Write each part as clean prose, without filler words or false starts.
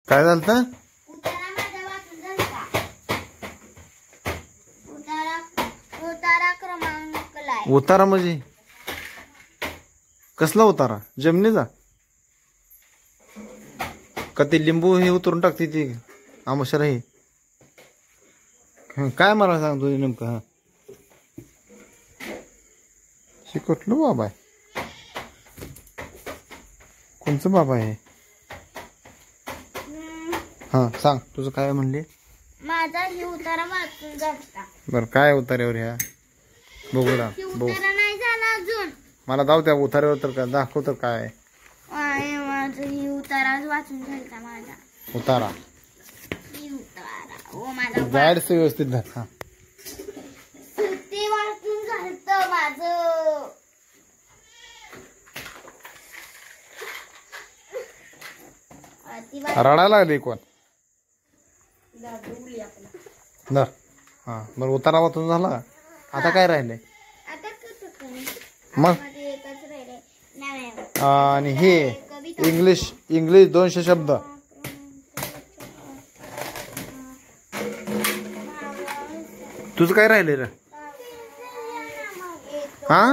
काय झालं? उतारा म्हणजे कसला उतारा? जमिनीचा का ते लिंबू हे उतरून टाकते ती आमशर हे? काय मला सांग तुझे नेमकं? हा शिकवतलो बाबा आहे. कोणचं बाबा आहे? हा सांग तुझं काय म्हणले? माझा ही उतारा वाचून जाता. बर काय उतार्यावर ह्या बघू ना. उतारा नाही झाला अजून. मला जाऊ त्या उतार्यावर तर का दाखव तर काय माझं ही उतारा वाचून जायचा माझा उतारा. ही उतारा ओ माझा गाईडच व्यवस्थित धर. हा ते वाचून झालं माझं. रडायला लागले कोण? धर. हा बरं उतारा वाचून झाला. आता काय राहिलंय मग? आणि हे इंग्लिश 200 शब्द. तुझं काय राहिलंय रे? हा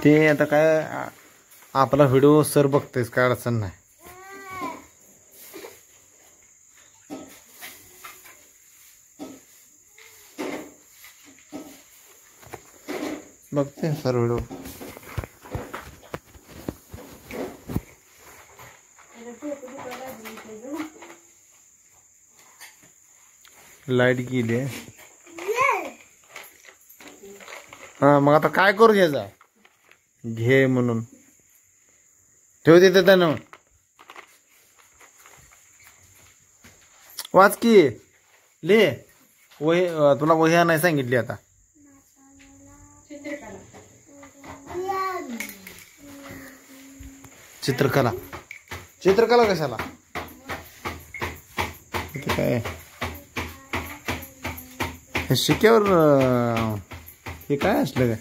ते आता काय आपला व्हिडिओ सर बघतेस काय अडचण नाही. बघते सर व्हिडिओ. लाईट गेली. हा मग आता काय करू घ्यायचा? घे म्हणून ठेव देते त्यानं. वाच की ले वही. तुला वही नाही सांगितली आता. चित्रकला. चित्रकला कशाला? काय हे शिक्यावर हे काय असलं काय?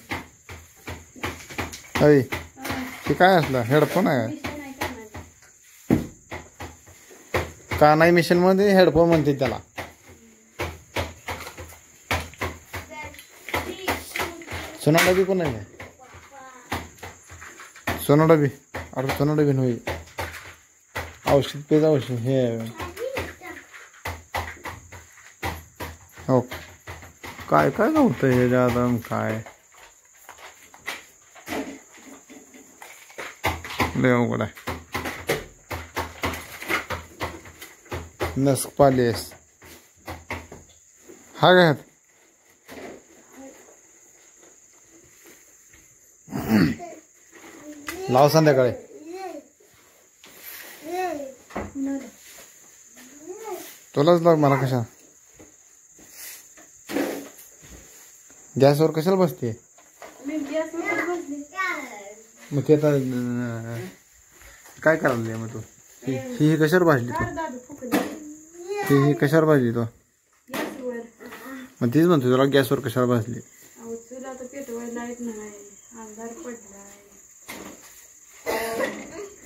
अय हे काय असलं? हेडफोन आहे का? नाही मिशन मध्ये हेडफोन म्हणते त्याला. सोनाडा बी कोण आहे? सोनाडा बी. अरे सोनाडा बी नव्हे. औषध पेज औषध हे हो. काय काय नव्हतं हे ज्यादा काय लय अवघड आहे. नस्कपालेस हा काय? लाव संध्याकाळी. तुलाच लाव मला कशा? गॅसवर कशाला बसते? मग ते आता काय करायला मग तू? ही कशावर भाजली तू? ही कशावर भाजली तू? मग तीच म्हणतो तुला गॅसवर कशावर भाजली?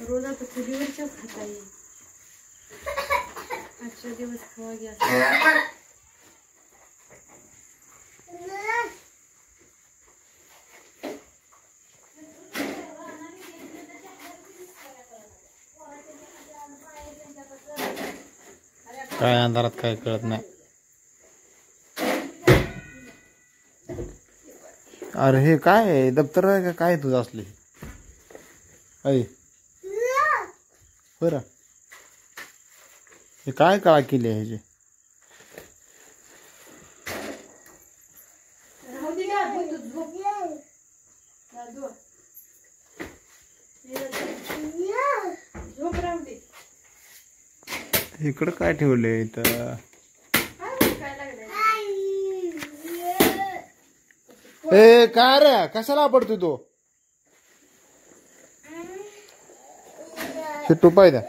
रोज आता चुलीवरच्याच खाता येईल. आजच्या दिवस खावा गॅस. काय अंधारात काय कळत नाही. अरे हे काय दप्तर आहे का काय तुझं असले? अय बरं हे काय काळा केली आहे ह्याची? इकडं काय ठेवलंय इथं? ए काय रे कशाला पडतोय तो? हे टोपाय द्या.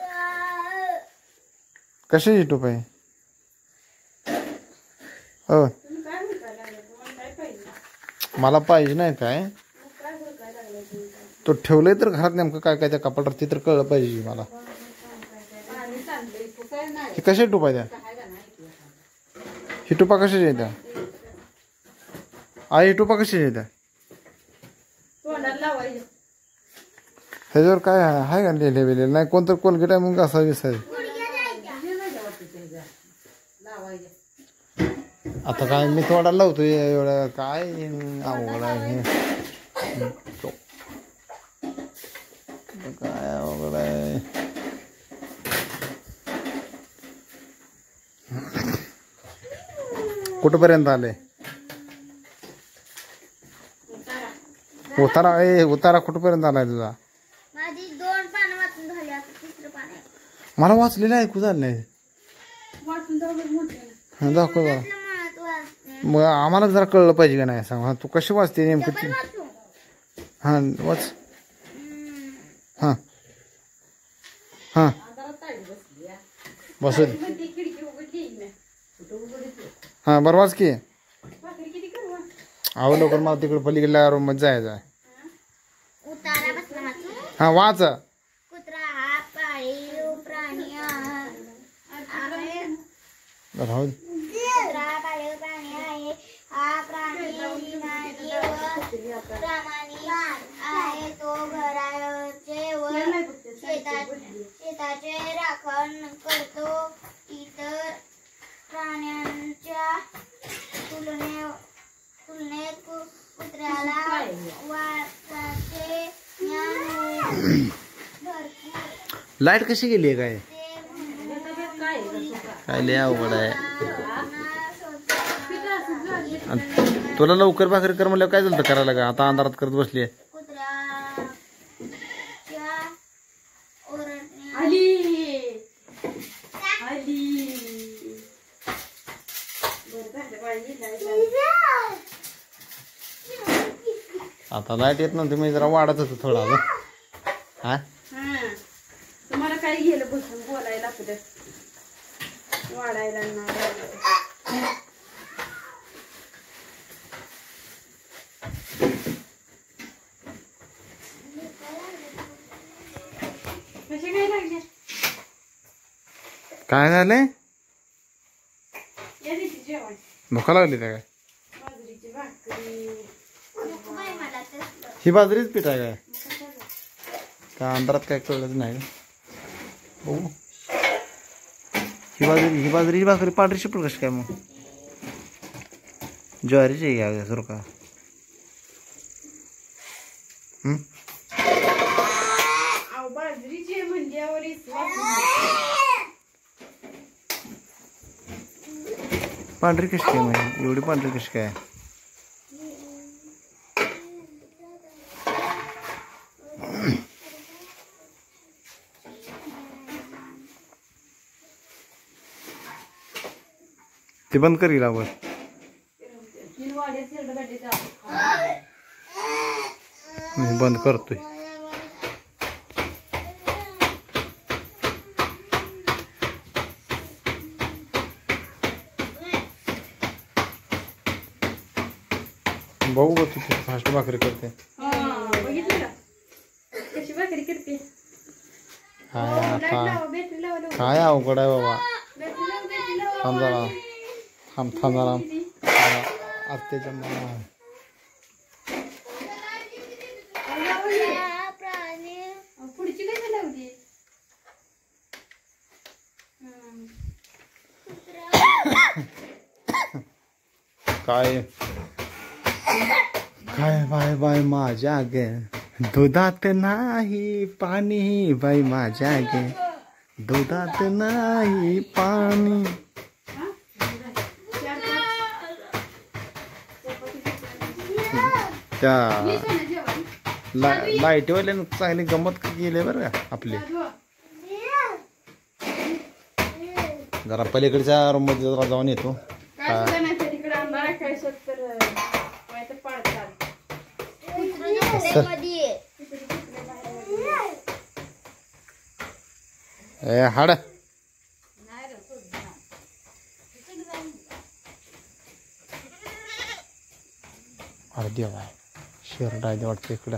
कशाची टोप आहे हो तुम्ही काय हुडकायला लागला? तुम्हाला काय पाहिजे? मला पाहिजे नाही काय मग काय हुडकायला लागला तुम्ही काय? तो ठेवलंय तर घरात नेमकं काय काय त्या कपाटात ते तर कळलं पाहिजे मला पाणी चाललंय तू काय नाही हे कशा टोपा त्या काय का नाही किंवा ही टोपा कशाची आहे त्या आई ही टोपा कशाची आहे त्या तोंडाला लावायचं. ह्याच्यावर काय आहे का लिहिले बिलेलं नाही कोणतं कोलगेट आहे मग असा विसाय आता काय मी थोडा लावतोय एवढं काय अवघड आहे हे. काय अवघड आहे कुठपर्यंत आले उतारा कुठपर्यंत आलाय तुझा माझी 2 पानं वाचून झाली आता 3रं पान आहे. मला वाचलेलं ऐकू झालं नाही वाटून जाऊ मोठे हा, दाखव जरा. त्यातलं मला वाचते. मग आम्हाला जरा कळलं पाहिजे का नाही सांग हा, तू कशी वाचते नेमकं डबल ती वाचू. हा वाच हा हा बसू दे. ती खिडकी उघडली नाही कुठं उघडली हा बरं वाच की भाकरी किती करू आव लवकर मला तिकडे पलीकडल्या रूम मध्ये जायचं आहे उतारा बसला वाचू. हा वाच कुत्रा हा पाळीव प्राणी आहे. राहू दे. कुत्रा पाळीव प्राणी आहे. हा प्राणी इमानी व प्रामाणिक आहे. तो घराचे व शेताचे राखण करतो. इतर प्राण्यांच्या तुलनेत कुत्र्याला वाचाचे ज्ञान भरपूर. लाईट कशी गेली आहे काय काय काय लय अवघड आहे आणि तुला लवकर भाकरी कर म्हणल्यावर काय झालं करायला का आता अंधारात करत बसली आहे कुत्र्याच्या ओरडण्या आली आली बरं झालं पाणी नाही आता लाईट येत नव्हती मी जरा वाढत होतो थोडा अगं. हा हा तुम्हाला काय गेलं बसून बोलायला पुढे वाढायला नाही कसे काय लागले काय झालंय या दिवशी जेवण भुका लागली त्या काय बाजरीची भाकरी नको बाई मला तसलं. ही बाजरीच पीठ आहे काय का अंधारात काय कळलंच नाही बघू ही बाजरीची भाकरी पांढरी शिपल कशी काय मग ज्वारीची आहे घ्या सुरू का अहो बाजरीची म्हणल्यावर पांढरी कशी काय म्हणजे एवढी पांढरी कशी काय ते बंद कर गेला वर मी बंद करतोय बघू बघ तू फास्ट भाकरी करते बघितलं का कशी भाकरी करते काय आता बॅटरी लावा काय अवघड आहे बाबा बॅटरी लावा थांब जरा थांब जरा आत्याच्या हा प्राणी पुढची काय लावली काय काय बाय बाय माझ्या गे दुधात नाही पाणी बाई माझ्या गे दुधात नाही पाणी त्या लाईटवाल्यानं चांगली गंमत केली बरं का आपली जरा पलीकडच्या रूम मध्ये जरा जाऊन येतो काय सुद्धा नाही तिकडे अंधारा काय सत्तर व्हायचं पाडतात मध्ये ए हाड अरे देवा शर्ट आहे वाटतं इकडं.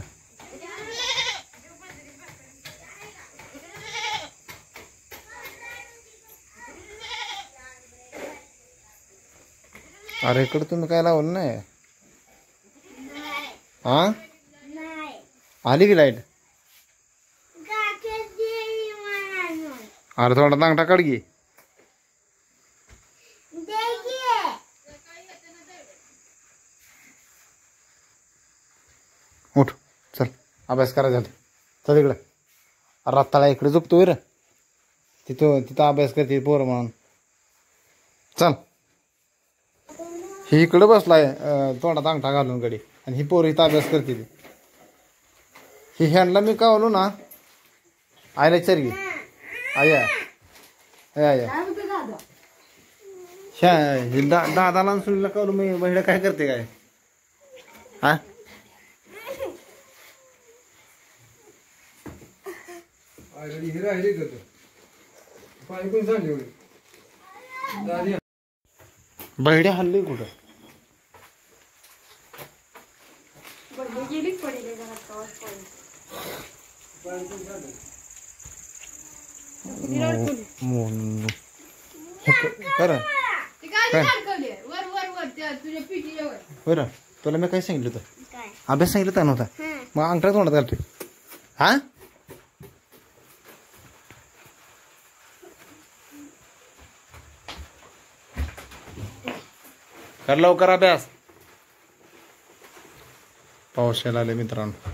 अरे इकडं तुम्ही काय लावलं नाही. हा नाही आली की लाईट. अरे थोडा तांगटा काढ घे. उठ चल अभ्यास करायचा झाला. चल इकडं. अरे रत्ताळा इकडे झोपतोय रे. तिथं अभ्यास करते पोरं म्हणून. चल ही इकडं बसलाय तोंडात अंगठा घालून कडे आणि ही पोरं इथं अभ्यास करते ती. ही ह्यांना मी कावलो ना आयला चरगी आया आया ह्या हे दादाला सुनीला कावलो मी बहिणा काय करते काय. हा बहिड्या हल्ली कुठं. गेलीच पडेल घरात कर बरं तुला मी काय सांगितलं होतं. काय अभ्यास सांगितलं तर नव्हता. मग अंगठा तोंडात घालतोय. हा कर लवकर अभ्यास. पाऊस यायला आले मित्रांनो.